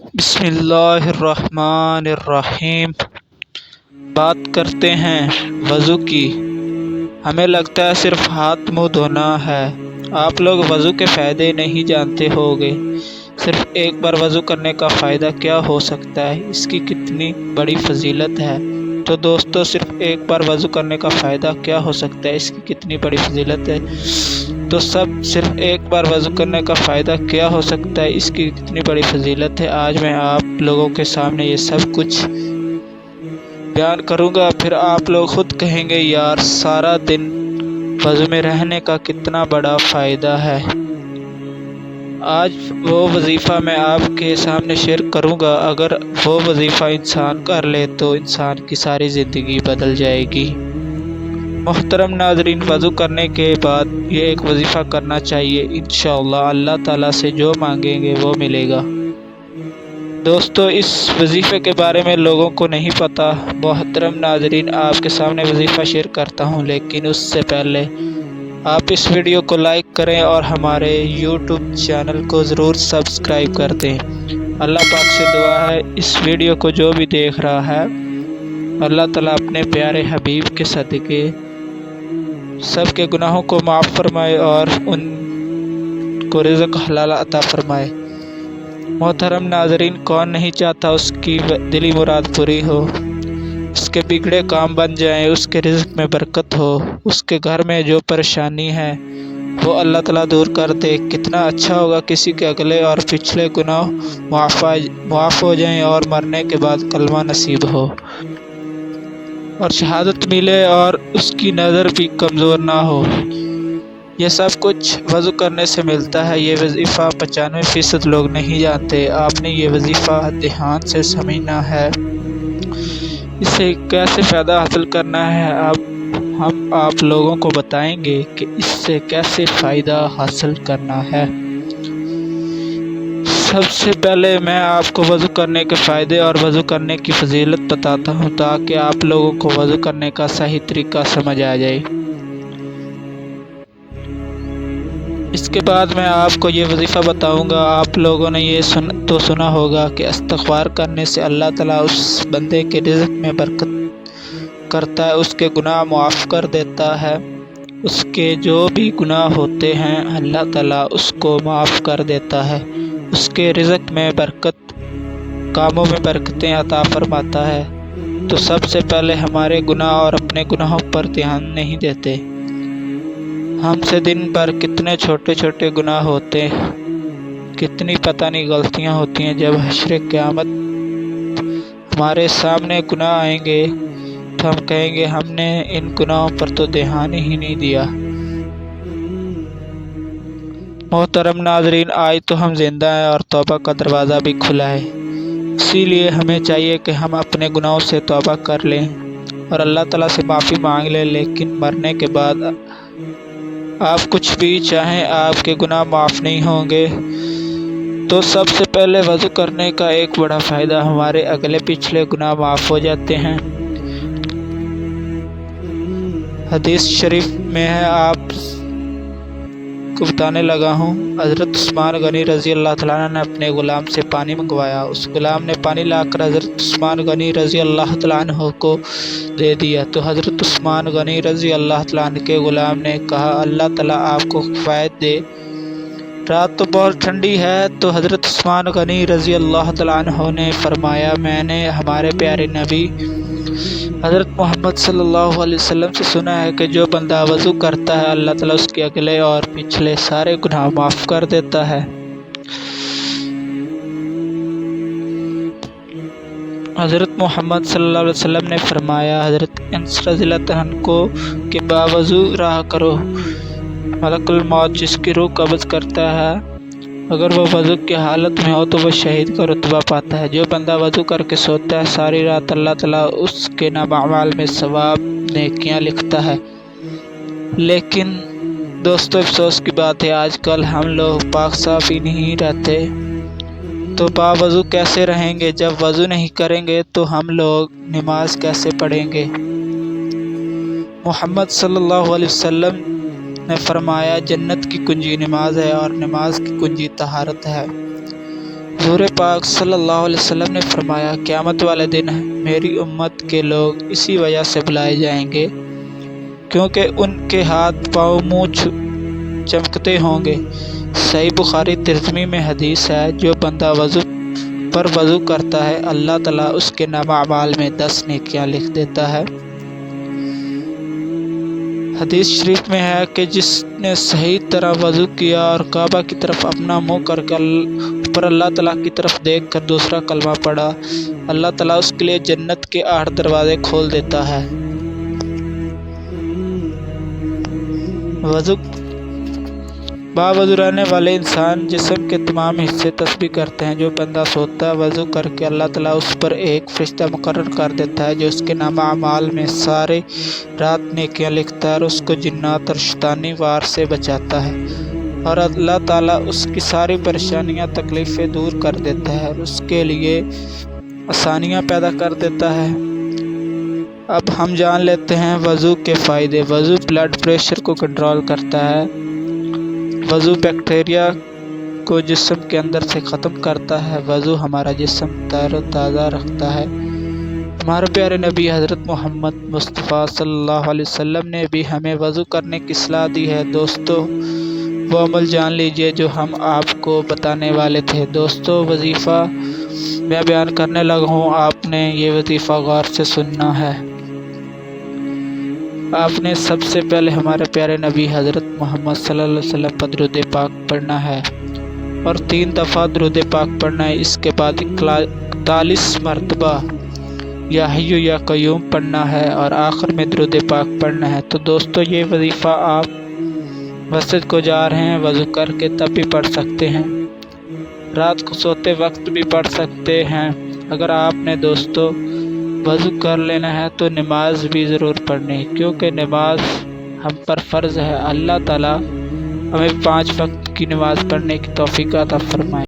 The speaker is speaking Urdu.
بسم اللہ الرحمن الرحیم۔ بات کرتے ہیں وضو کی۔ ہمیں لگتا ہے صرف ہاتھ منہ دھونا ہے۔ آپ لوگ وضو کے فائدے نہیں جانتے ہوگے۔ صرف ایک بار وضو کرنے کا فائدہ کیا ہو سکتا ہے، اس کی کتنی بڑی فضیلت ہے۔ تو دوستو، صرف ایک بار وضو کرنے کا فائدہ کیا ہو سکتا ہے، اس کی کتنی بڑی فضیلت ہے۔ تو صرف ایک بار وضو کرنے کا فائدہ کیا ہو سکتا ہے، اس کی کتنی بڑی فضیلت ہے، آج میں آپ لوگوں کے سامنے یہ سب کچھ بیان کروں گا۔ پھر آپ لوگ خود کہیں گے، یار سارا دن وضو میں رہنے کا کتنا بڑا فائدہ ہے۔ آج وہ وظیفہ میں آپ کے سامنے شیئر کروں گا، اگر وہ وظیفہ انسان کر لے تو انسان کی ساری زندگی بدل جائے گی۔ محترم ناظرین، وضو کرنے کے بعد یہ ایک وظیفہ کرنا چاہیے، انشاءاللہ اللہ تعالیٰ سے جو مانگیں گے وہ ملے گا۔ دوستو، اس وظیفے کے بارے میں لوگوں کو نہیں پتہ۔ محترم ناظرین، آپ کے سامنے وظیفہ شیئر کرتا ہوں، لیکن اس سے پہلے آپ اس ویڈیو کو لائک کریں اور ہمارے یوٹیوب چینل کو ضرور سبسکرائب کر دیں۔ اللہ پاک سے دعا ہے، اس ویڈیو کو جو بھی دیکھ رہا ہے، اللہ تعالیٰ اپنے پیارے حبیب کے صدقے سب کے گناہوں کو معاف فرمائے اور ان کو رزق حلال عطا فرمائے۔ محترم ناظرین، کون نہیں چاہتا اس کی دلی مراد پوری ہو، اس کے بگڑے کام بن جائیں، اس کے رزق میں برکت ہو، اس کے گھر میں جو پریشانی ہے وہ اللہ تعالیٰ دور کر دے۔ کتنا اچھا ہوگا کسی کے اگلے اور پچھلے گناہ معاف ہو جائیں اور مرنے کے بعد کلمہ نصیب ہو اور شہادت ملے اور اس کی نظر بھی کمزور نہ ہو۔ یہ سب کچھ وضو کرنے سے ملتا ہے۔ یہ وظیفہ 95% لوگ نہیں جانتے۔ آپ نے یہ وظیفہ دھیان سے سمجھنا ہے، اس سے کیسے فائدہ حاصل کرنا ہے، ہم آپ لوگوں کو بتائیں گے کہ اس سے کیسے فائدہ حاصل کرنا ہے۔ سب سے پہلے میں آپ کو وضو کرنے کے فائدے اور وضو کرنے کی فضیلت بتاتا ہوں، تاکہ آپ لوگوں کو وضو کرنے کا صحیح طریقہ سمجھ آ جائے۔ اس کے بعد میں آپ کو یہ وظیفہ بتاؤں گا۔ آپ لوگوں نے یہ سنا ہوگا کہ استغفار کرنے سے اللہ تعالیٰ اس بندے کے رزق میں برکت کرتا ہے، اس کے گناہ معاف کر دیتا ہے، اس کے جو بھی گناہ ہوتے ہیں اللہ تعالیٰ اس کو معاف کر دیتا ہے، اس کے رزق میں برکت، کاموں میں برکتیں عطا فرماتا ہے۔ تو سب سے پہلے ہمارے گناہ اور اپنے گناہوں پر دھیان نہیں دیتے۔ ہم سے دن بھر کتنے چھوٹے چھوٹے گناہ ہوتے، کتنی پتہ نہیں غلطیاں ہوتی ہیں۔ جب حشر قیامت ہمارے سامنے گناہ آئیں گے تو ہم کہیں گے، ہم نے ان گناہوں پر تو دھیان ہی نہیں دیا۔ محترم ناظرین، آج تو ہم زندہ ہیں اور توبہ کا دروازہ بھی کھلا ہے، اسی لیے ہمیں چاہیے کہ ہم اپنے گناہوں سے توبہ کر لیں اور اللہ تعالیٰ سے معافی مانگ لیں۔ لیکن مرنے کے بعد آپ کچھ بھی چاہیں، آپ کے گناہ معاف نہیں ہوں گے۔ تو سب سے پہلے وضو کرنے کا ایک بڑا فائدہ، ہمارے اگلے پچھلے گناہ معاف ہو جاتے ہیں۔ حدیث شریف میں ہے، آپ کو بتانے لگا ہوں، حضرت عثمان غنی رضی اللہ تعالیٰ عنہ نے اپنے غلام سے پانی منگوایا، اس غلام نے پانی لا کر حضرت عثمان غنی رضی اللہ تعالیٰ عنہ کو دے دیا، تو حضرت عثمان غنی رضی اللہ تعالیٰ عنہ کے غلام نے کہا، اللہ تعالیٰ آپ کو کفایت دے، رات تو بہت ٹھنڈی ہے۔ تو حضرت عثمان غنی رضی اللہ تعالیٰ عنہ نے فرمایا، میں نے ہمارے پیارے نبی حضرت محمد صلی اللہ علیہ وسلم سے سنا ہے کہ جو بندہ وضو کرتا ہے اللہ تعالیٰ اس کے اگلے اور پچھلے سارے گناہ معاف کر دیتا ہے۔ حضرت محمد صلی اللہ علیہ وسلم نے فرمایا، حضرت انس رضی اللہ عنہ کو کہ باوضو رہا کرو، ملک الموت جس کی روح قبض کرتا ہے، اگر وہ وضو کی حالت میں ہو تو وہ شہید کا رتبہ پاتا ہے۔ جو بندہ وضو کر کے سوتا ہے ساری رات، اللہ تعالیٰ اس کے نام اعمال میں ثواب، نیکیاں لکھتا ہے۔ لیکن دوستو، افسوس کی بات ہے، آج کل ہم لوگ پاک صاف ہی نہیں رہتے، تو باوضو کیسے رہیں گے؟ جب وضو نہیں کریں گے تو ہم لوگ نماز کیسے پڑھیں گے؟ محمد صلی اللہ علیہ وسلم نے فرمایا، جنت کی کنجی نماز ہے اور نماز کی کنجی طہارت ہے۔ حضور پاک صلی اللہ علیہ وسلم نے فرمایا قیامت والے دن میری امت کے لوگ اسی وجہ سے بلائے جائیں گے کیونکہ ان کے ہاتھ پاؤں منہ چمکتے ہوں گے۔ صحیح بخاری ترجمے میں حدیث ہے، جو بندہ وضو کرتا ہے اللہ تعالیٰ اس کے نامہ اعمال میں 10 نیکیاں لکھ دیتا ہے۔ حدیث شریف میں ہے کہ جس نے صحیح طرح وضو کیا اور کعبہ کی طرف اپنا منہ کر کے اوپر اللہ تعالیٰ کی طرف دیکھ کر دوسرا کلمہ پڑھا، اللہ تعالیٰ اس کے لیے جنت کے 8 دروازے کھول دیتا ہے۔ وضو باوضو رہنے والے انسان جسم کے تمام حصے تسبیح کرتے ہیں۔ جو بندہ سوتا ہے وضو کر کے اللہ تعالیٰ اس پر ایک فرشتہ مقرر کر دیتا ہے جو اس کے نامہ اعمال میں سارے رات نیکیاں لکھتا ہے اور اس کو جنات اور شیطانی وار سے بچاتا ہے، اور اللہ تعالیٰ اس کی ساری پریشانیاں تکلیفیں دور کر دیتا ہے اور اس کے لیے آسانیاں پیدا کر دیتا ہے۔ اب ہم جان لیتے ہیں وضو کے فائدے۔ وضو بلڈ پریشر کو کنٹرول کرتا ہے۔ وضو بیکٹیریا کو جسم کے اندر سے ختم کرتا ہے۔ وضو ہمارا جسم تر و تازہ رکھتا ہے۔ ہمارے پیارے نبی حضرت محمد مصطفیٰ صلی اللہ علیہ وسلم نے بھی ہمیں وضو کرنے کی صلاح دی ہے۔ دوستو وہ عمل جان لیجئے جو ہم آپ کو بتانے والے تھے۔ دوستو وظیفہ میں بیان کرنے لگا ہوں، آپ نے یہ وظیفہ غور سے سننا ہے۔ آپ نے سب سے پہلے ہمارے پیارے نبی حضرت محمد صلی اللہ علیہ وسلم پر درود پاک پڑھنا ہے اور 3 دفعہ درود پاک پڑھنا ہے۔ اس کے بعد 41 مرتبہ یا حی یا قیوم پڑھنا ہے اور آخر میں درود پاک پڑھنا ہے۔ تو دوستو یہ وظیفہ آپ مسجد کو جا رہے ہیں وضو کر کے تب بھی پڑھ سکتے ہیں، رات کو سوتے وقت بھی پڑھ سکتے ہیں۔ اگر آپ نے دوستو وضو کر لینا ہے تو نماز بھی ضرور پڑھنی ہے، کیونکہ نماز ہم پر فرض ہے۔ اللہ تعالیٰ ہمیں 5 وقت کی نماز پڑھنے کی توفیق عطا فرمائے۔